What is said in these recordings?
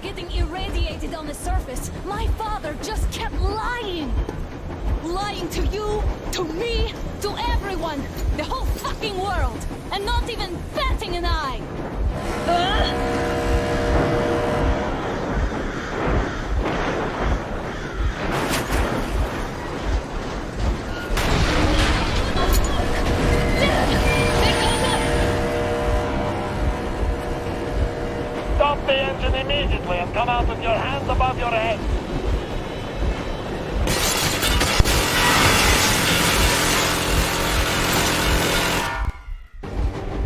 getting irradiated on the surface, my father just kept lying. Lying to you, to me, to everyone, the whole fucking world, and not even batting an eye. Stop the engine immediately and come out with your hands above your head.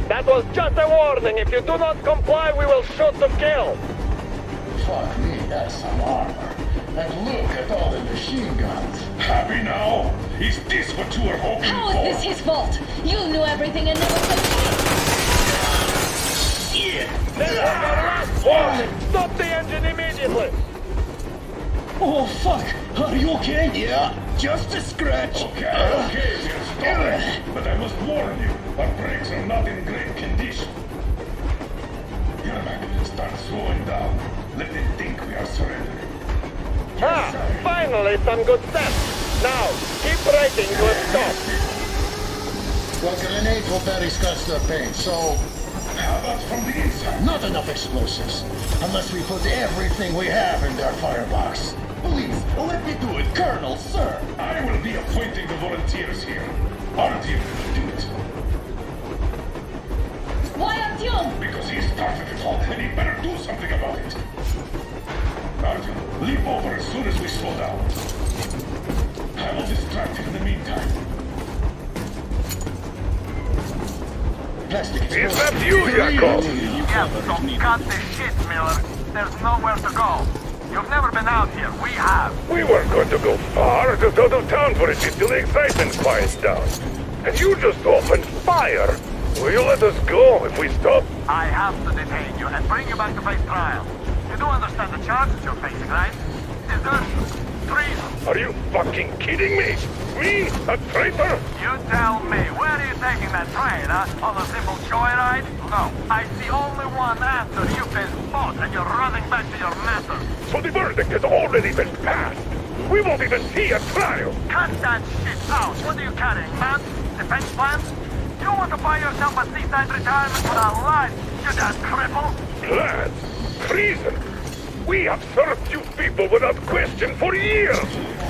That was just a warning. If you do not comply, we will shoot to kill. Fuck me, that's some armor. And look at all the machine guns. Happy now? Is this what you were hoping How for? is this his fault? You knew everything and never complained. This is your last warning. Stop the engine immediately. Oh, fuck! Are you okay? Yeah, just a scratch. Okay, stop it. But I must warn you, our brakes are not in great condition. Yermak, start slowing down. Let them think we are surrendering. Finally some good steps. Now, keep braking to a stop. Well, grenades will barely scratch their paint, so... How about from the inside? Not enough explosives. Unless we put everything we have in their firebox. Please, let me do it, Colonel, sir. I will be appointing the volunteers here. Artyom will do it. Why Artyom? Because he started it all, and he better do something about it. Artyom, leap over as soon as we slow down. I will distract him in the meantime. Plastic Is that you, Jacob? Yes, so cut this shit, Miller. There's nowhere to go. You've never been out here. We have. We weren't going to go far, just out of town for a bit till the excitement quiets down. And you just opened fire. Will you let us go if we stop? I have to detain you and bring you back to face trial. You do understand the charges you're facing, right? Is there treason? Are you fucking kidding me? Me? A traitor? You tell me. Where are you taking that train, huh? On a simple joyride? No. I see only one answer. You've been spotted and you're running back to your master. So the verdict has already been passed. We won't even see a trial. Cut that shit out. What are you carrying, man? Defense plans? You want to buy yourself a seaside retirement without life, you damn cripple? Plans? Treason? We have served you people without question for years.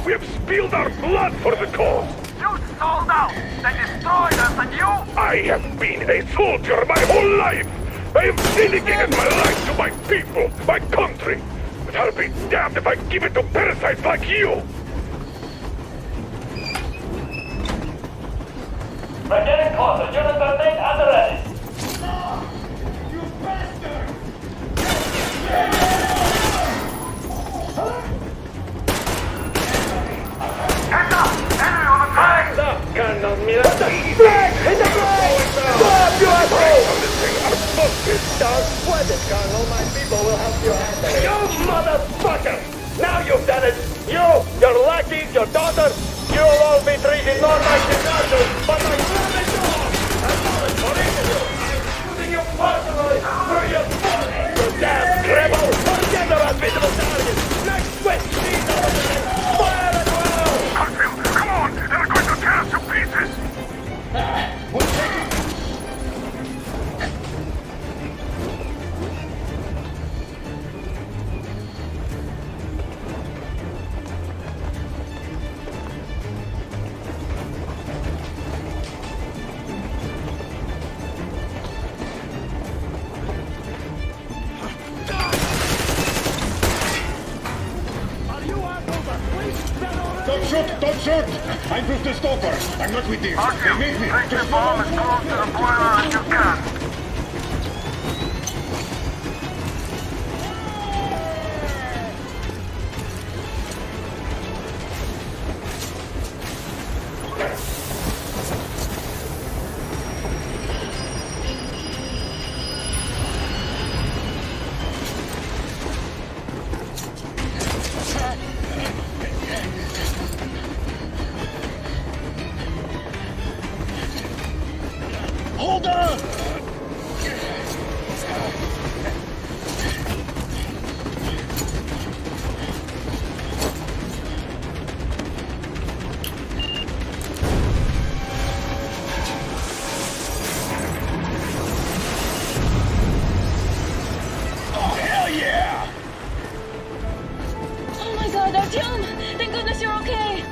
We have spilled our blood for the cause. You sold out. They destroyed us and you... I have been a soldier my whole life. I have dedicated my life to my people, my country. But I'll be damned if I give it to parasites like you. We're getting closer. Units are made and ready. You bastard! Heads up! Enemy on the train! Stop, Colonel Miller. Flag! Hit the flag! Stop, you asshole! This thing, our book is done. Sweat it, Colonel. My people will help you handle it. You motherfucker! Now you've done it. You, your lackeys, your daughters, you'll all be treated not like deserters, but like bloody dogs. I'm sorry for each of you. I'm shooting you personally through your body. You damn cripple! Forget about visible targets. Next switch, these are the men. Fire at will! Artyom, come on! They're going to tear us to pieces! We'll take it. Don't shoot! Don't shoot! I'm with the stalker. I'm not with them. Artyom, They made me. take the Just bomb follow as me. close to the boiler as you can. Hold on! Artyom, thank goodness you're okay.